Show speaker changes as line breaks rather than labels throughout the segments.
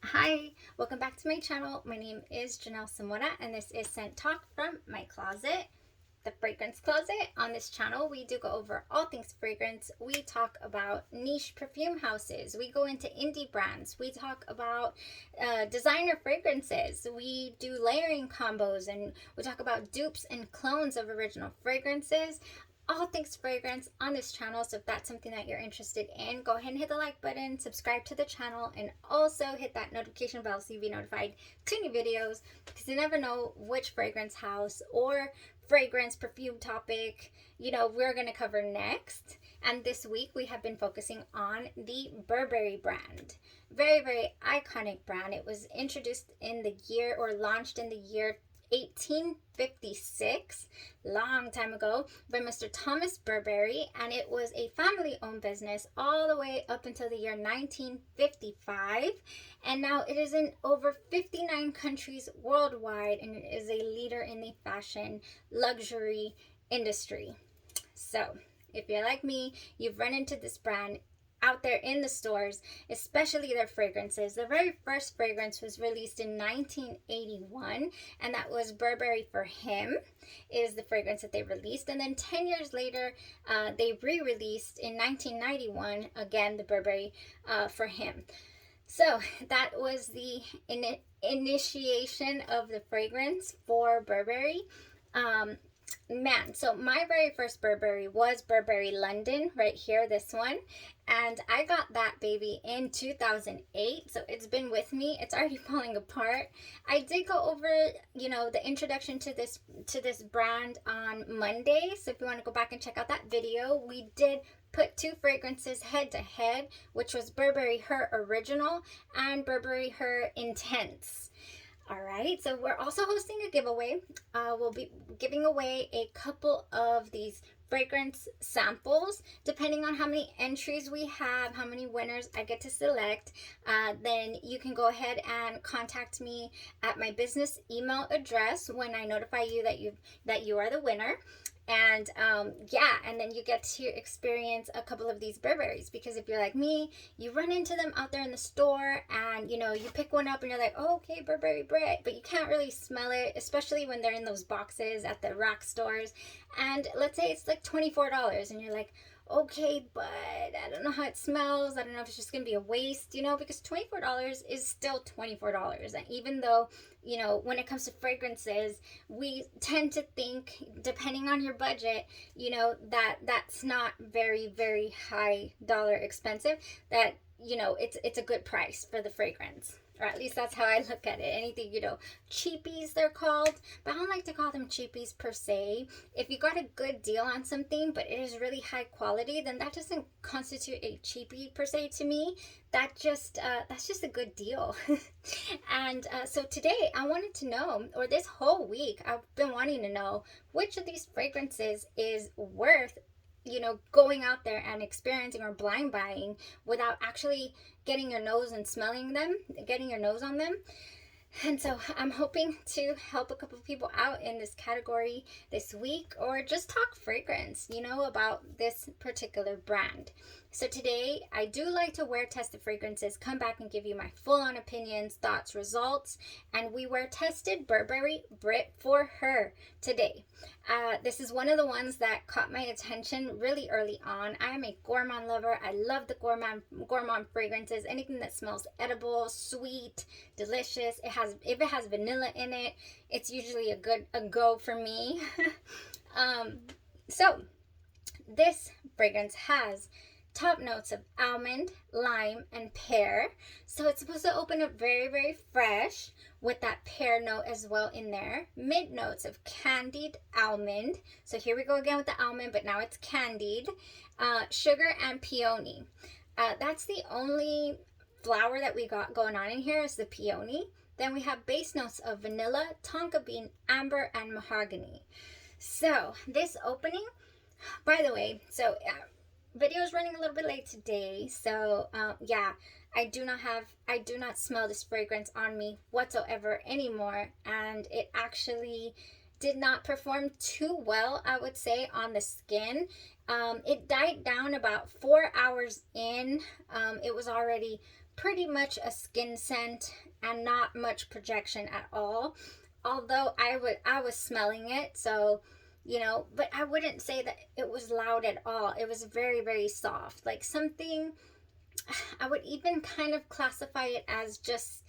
Hi, welcome back to my channel. My name is Janelle Samora and this is Scent Talk from my closet, the fragrance closet. On this channel, we do go over all things fragrance. We talk about niche perfume houses. We go into indie brands. We talk about designer fragrances. We do layering combos and we talk about dupes and clones of original fragrances. All things fragrance on this channel. So if that's something that you're interested in, go ahead and hit the like button, subscribe to the channel, and also hit that notification bell so you be notified to new videos, because you never know which fragrance house or fragrance perfume topic we're going to cover next. And this week we have been focusing on the Burberry brand. Very iconic brand. It was introduced in the year, or launched in the year 1856, long time ago, by Mr. Thomas Burberry, and it was a family-owned business all the way up until the year 1955, and now it is in over 59 countries worldwide, and it is a leader in the fashion luxury industry. So if you're like me, you've run into this brand out there in the stores, especially their fragrances. The very first fragrance was released in 1981, and that was Burberry for Him is the fragrance that they released. And then 10 years later, they re-released in 1991, again, the Burberry for Him. So that was the initiation of the fragrance for Burberry. So my very first Burberry was Burberry London, right here, this one, and I got that baby in 2008, so it's been with me. It's already falling apart. I did go over the introduction to this brand on Monday, so if you want to go back and check out that video, we did put two fragrances head to head, which was Burberry Her Original and Burberry Her Intense. All right, so we're also hosting a giveaway. We'll be giving away a couple of these fragrance samples. Depending on how many entries we have, how many winners I get to select, then you can go ahead and contact me at my business email address when I notify you that you are the winner. And and then you get to experience a couple of these Burberrys, because if you're like me, you run into them out there in the store and you pick one up and you're like, oh, okay, Burberry Brit, but you can't really smell it, especially when they're in those boxes at the rack stores. And let's say it's like $24 and you're like, okay, but I don't know how it smells. I don't know if it's just going to be a waste, because $24 is still $24. And even though, when it comes to fragrances, we tend to think, depending on your budget, that's not very high dollar expensive, that, it's a good price for the fragrance. Or at least that's how I look at it. Anything, cheapies they're called, but I don't like to call them cheapies per se. If you got a good deal on something, but it is really high quality, then that doesn't constitute a cheapie per se to me. That's just a good deal. And so today I wanted to know, or this whole week I've been wanting to know, which of these fragrances is worth going out there and experiencing or blind buying without actually getting your nose and smelling them, getting your nose on them. And so I'm hoping to help a couple of people out in this category this week, or just talk fragrance, about this particular brand. So today, I do like to wear test the fragrances, come back and give you my full-on opinions, thoughts, results, and we wear tested Burberry Brit for Her today. This is one of the ones that caught my attention really early on. I am a gourmand lover. I love the gourmand fragrances, anything that smells edible, sweet, delicious. If it has vanilla in it, it's usually a go for me. So this fragrance has top notes of almond, lime, and pear. So it's supposed to open up very fresh with that pear note as well in there. Mid notes of candied almond. So here we go again with the almond, but now it's candied. Sugar and peony. That's the only flower that we got going on in here, is the peony. Then we have base notes of vanilla, tonka bean, amber, and mahogany. So this opening, by the way, video is running a little bit late today, so I do not smell this fragrance on me whatsoever anymore, and it actually did not perform too well, I would say, on the skin. It died down about 4 hours in. It was already pretty much a skin scent and not much projection at all. Although I was smelling it, so you know, but I wouldn't say that it was loud at all. It was very, very soft. Like something, I would even kind of classify it as just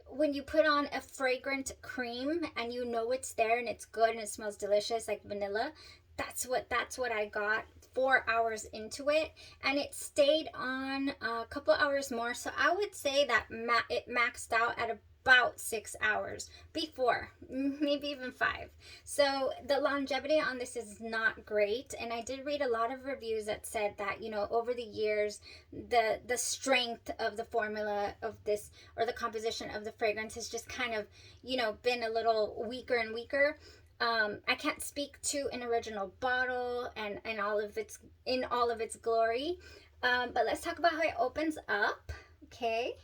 when you put on a fragrant cream and you know it's there and it's good and it smells delicious, like vanilla. That's what I got 4 hours into it, and it stayed on a couple hours more. So I would say that it maxed out at about 6 hours before, maybe even 5. So the longevity on this is not great, and I did read a lot of reviews that said that, you know, over the years the strength of the formula of this, or the composition of the fragrance, has just kind of, you know, been a little weaker and weaker. I can't speak to an original bottle and all of its glory, but let's talk about how it opens up. Okay,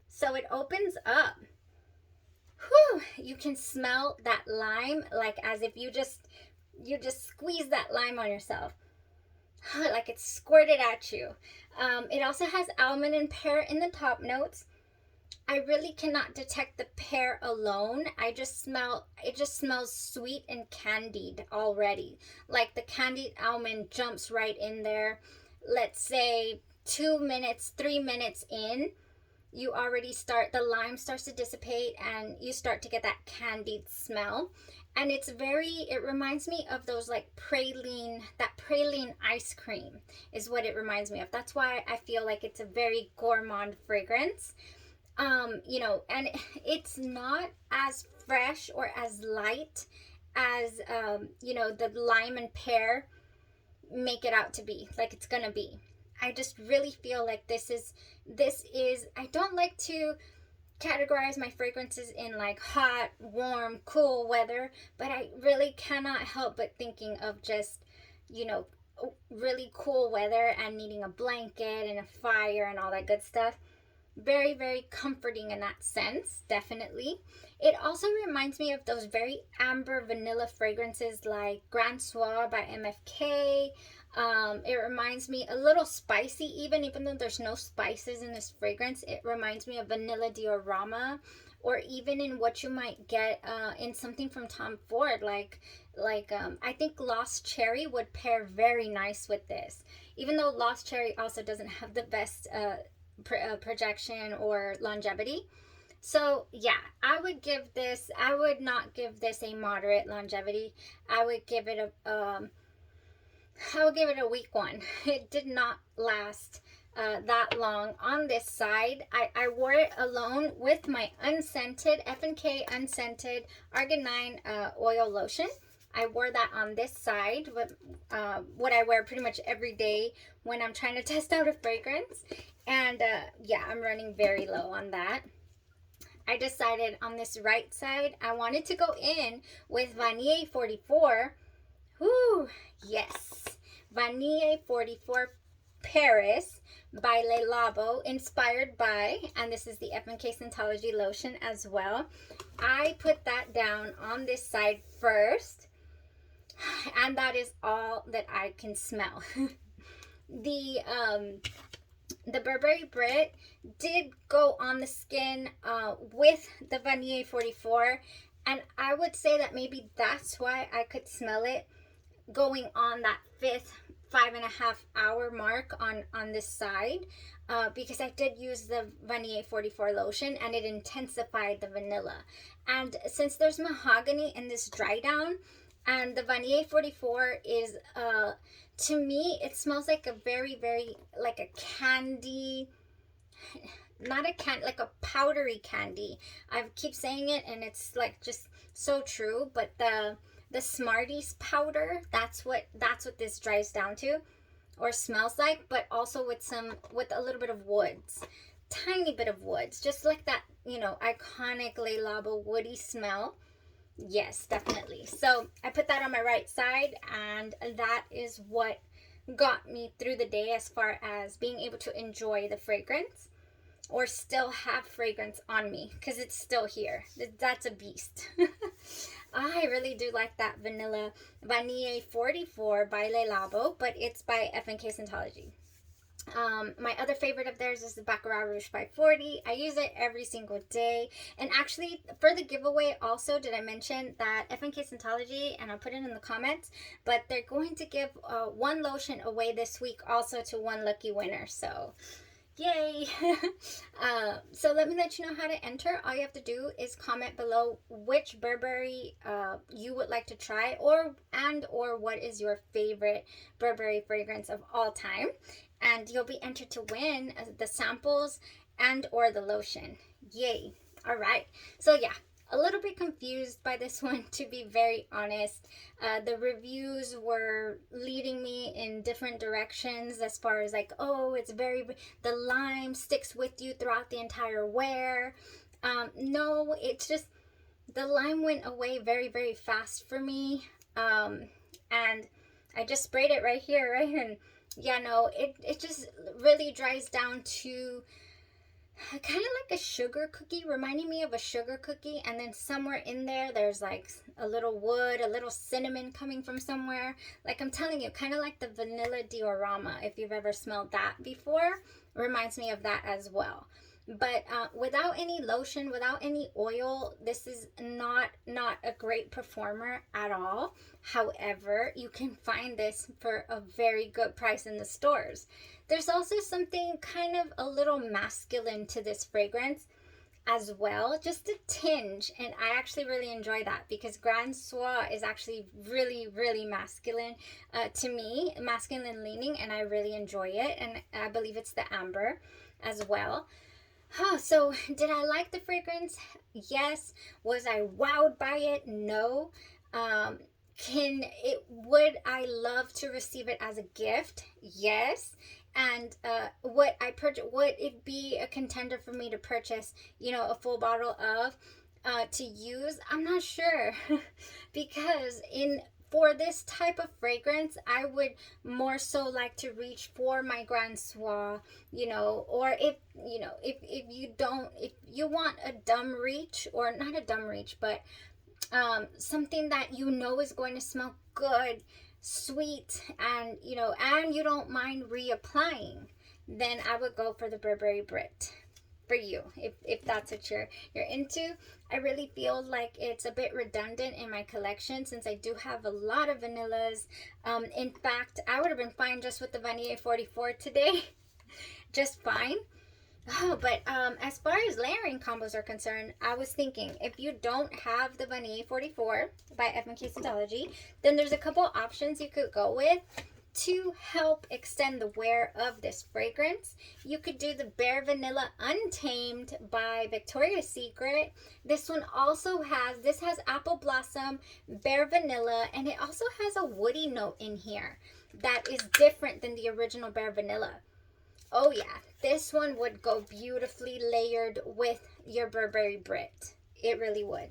so it opens up. Whew, you can smell that lime, like as if you just squeeze that lime on yourself, like it's squirted at you. It also has almond and pear in the top notes. I really cannot detect the pear alone. It just smells sweet and candied already. Like the candied almond jumps right in there. Let's say 2 minutes, 3 minutes in, you already the lime starts to dissipate and you start to get that candied smell. And it reminds me of those like that praline ice cream is what it reminds me of. That's why I feel like it's a very gourmand fragrance. You know, and it's not as fresh or as light as, you know, the lime and pear make it out to be, like it's gonna be. I just really feel like this is, I don't like to categorize my fragrances in like hot, warm, cool weather, but I really cannot help but thinking of just, you know, really cool weather and needing a blanket and a fire and all that good stuff. Very, very comforting in that sense, definitely. It also reminds me of those very amber vanilla fragrances like Grand Soir by MFK. It reminds me a little spicy, even though there's no spices in this fragrance. It reminds me of vanilla diorama, or even in what you might get in something from Tom Ford, like I think Lost Cherry would pair very nice with this, even though Lost Cherry also doesn't have the best projection or longevity. So yeah, I would not give this a moderate longevity. I would give it a week one. It did not last that long on this side. I wore it alone with my unscented F&K unscented Arginine oil lotion. I wore that on this side, what I wear pretty much every day when I'm trying to test out a fragrance. And yeah, I'm running very low on that. I decided on this right side, I wanted to go in with Vanille 44. Whoo, yes. Vanille 44 Paris by Labo, inspired by, and this is the F&K Scent-Ology lotion as well. I put that down on this side first, and that is all that I can smell. The Burberry Brit did go on the skin with the Vanille 44, and I would say that maybe that's why I could smell it going on that 5.5 hour mark on this side, because I did use the Vanille 44 lotion and it intensified the vanilla. And since there's mahogany in this dry down, and the Vanille 44 is to me, it smells like a very, very, like a candy, not a candy, like a powdery candy. I keep saying it and it's like just so true, but the Smarties powder, that's what this dries down to, or smells like, but also with a little bit of woods, tiny bit of woods, just like that, you know, iconic Le Labo woody smell. Yes, definitely. So I put that on my right side, and that is what got me through the day as far as being able to enjoy the fragrance, or still have fragrance on me, because it's still here. That's a beast. I really do like that Vanille 44 by Le Labo, but it's by F&K Scent-Ology. My other favorite of theirs is the Baccarat Rouge 540. I use it every single day. And actually, for the giveaway also, did I mention that F&K Scent-Ology, and I'll put it in the comments, but they're going to give one lotion away this week also to one lucky winner. So yay. So let me let you know how to enter. All you have to do is comment below which Burberry you would like to try, or what is your favorite Burberry fragrance of all time, and you'll be entered to win the samples and or the lotion. Yay. All right, so yeah, a little bit confused by this one, to be very honest. The reviews were leading me in different directions, as far as like, oh, it's very, the lime sticks with you throughout the entire wear. No, it's just the lime went away very, very fast for me. And I just sprayed it right here, right? And yeah, no, it just really dries down to kind of like a sugar cookie, reminding me of a sugar cookie, and then somewhere in there there's like a little wood, a little cinnamon coming from somewhere. Like I'm telling you, kind of like the vanilla diorama, if you've ever smelled that before, reminds me of that as well. But without any lotion, without any oil, this is not a great performer at all. However, you can find this for a very good price in the stores. There's also something kind of a little masculine to this fragrance as well, just a tinge, and I actually really enjoy that, because Grand Soir is actually really, really masculine to me, masculine leaning, and I really enjoy it. And I believe it's the amber as well. So did I like the fragrance? Yes. Was I wowed by it? No. Would I love to receive it as a gift? Yes. And would it be a contender for me to purchase, you know, a full bottle of to use? I'm not sure. Because for this type of fragrance, I would more so like to reach for my Grand Soir, you know, or if you want a dumb reach, or not a dumb reach, but something that you know is going to smell good, sweet, and you don't mind reapplying, then I would go for the Burberry Brit for you, if that's what you're into. I really feel like it's a bit redundant in my collection, since I do have a lot of vanillas. In fact, I would have been fine just with the Vanille 44 today. Just fine. Oh, but as far as layering combos are concerned, I was thinking, if you don't have the Vanille 44 by F&K Scent-Ology, then there's a couple options you could go with to help extend the wear of this fragrance. You could do the Bare Vanilla Untamed by Victoria's Secret. This one also has apple blossom, bare vanilla, and it also has a woody note in here that is different than the original Bare Vanilla. Oh yeah, this one would go beautifully layered with your Burberry Brit. It really would.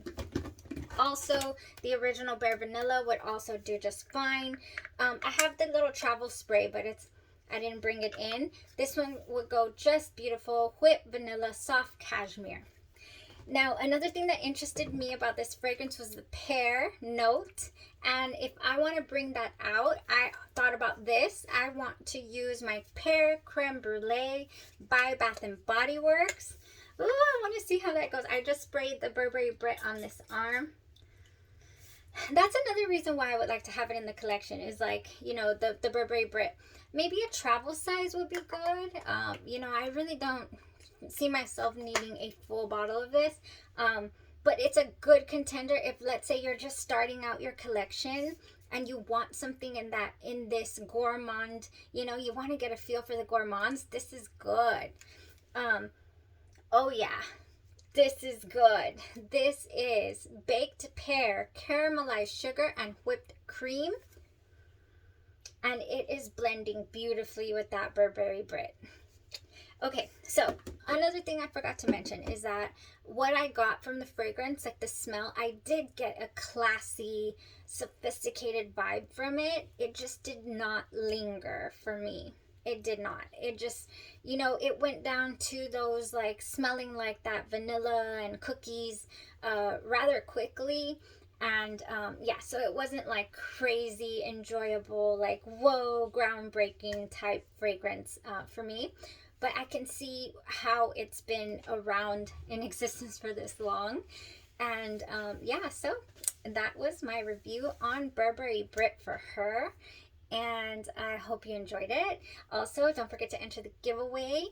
Also, the original Bare Vanilla would also do just fine. I have the little travel spray, but I didn't bring it in. This one would go just beautiful. Whipped vanilla, soft cashmere. Now, another thing that interested me about this fragrance was the pear note. And if I want to bring that out, I thought about this. I want to use my Pear Creme Brulee by Bath & Body Works. Ooh, I want to see how that goes. I just sprayed the Burberry Brit on this arm. That's another reason why I would like to have it in the collection, is like, you know, the Burberry Brit. Maybe a travel size would be good. You know, I really don't see myself needing a full bottle of this. But it's a good contender if, let's say, you're just starting out your collection and you want something in this gourmand, you know, you want to get a feel for the gourmands. This is good. Oh yeah. This is good. This is baked pear, caramelized sugar, and whipped cream. And it is blending beautifully with that Burberry Brit. Okay, so another thing I forgot to mention is that what I got from the fragrance, like the smell, I did get a classy, sophisticated vibe from it. It just did not linger for me. It did not. It just, you know, it went down to those like smelling like that vanilla and cookies rather quickly. And yeah, so it wasn't like crazy enjoyable, like whoa, groundbreaking type fragrance for me. But I can see how it's been around in existence for this long. And yeah, so that was my review on Burberry Brit for her. And I hope you enjoyed it. Also, don't forget to enter the giveaway.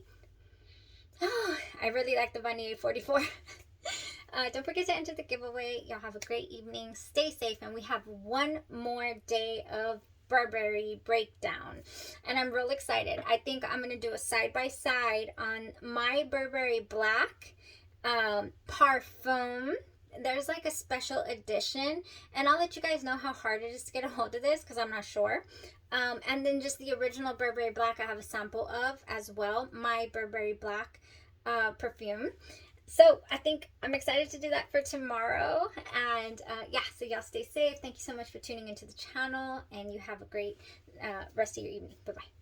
Oh, I really like the Vanille 44. Don't forget to enter the giveaway. Y'all have a great evening. Stay safe. And we have one more day of Burberry breakdown. And I'm real excited. I think I'm going to do a side-by-side on my Burberry Black Parfum. There's like a special edition. And I'll let you guys know how hard it is to get a hold of this because I'm not sure. And then just the original Burberry Black I have a sample of as well. My Burberry Black perfume. So I think I'm excited to do that for tomorrow. And yeah, so y'all stay safe. Thank you so much for tuning into the channel. And you have a great rest of your evening. Bye-bye.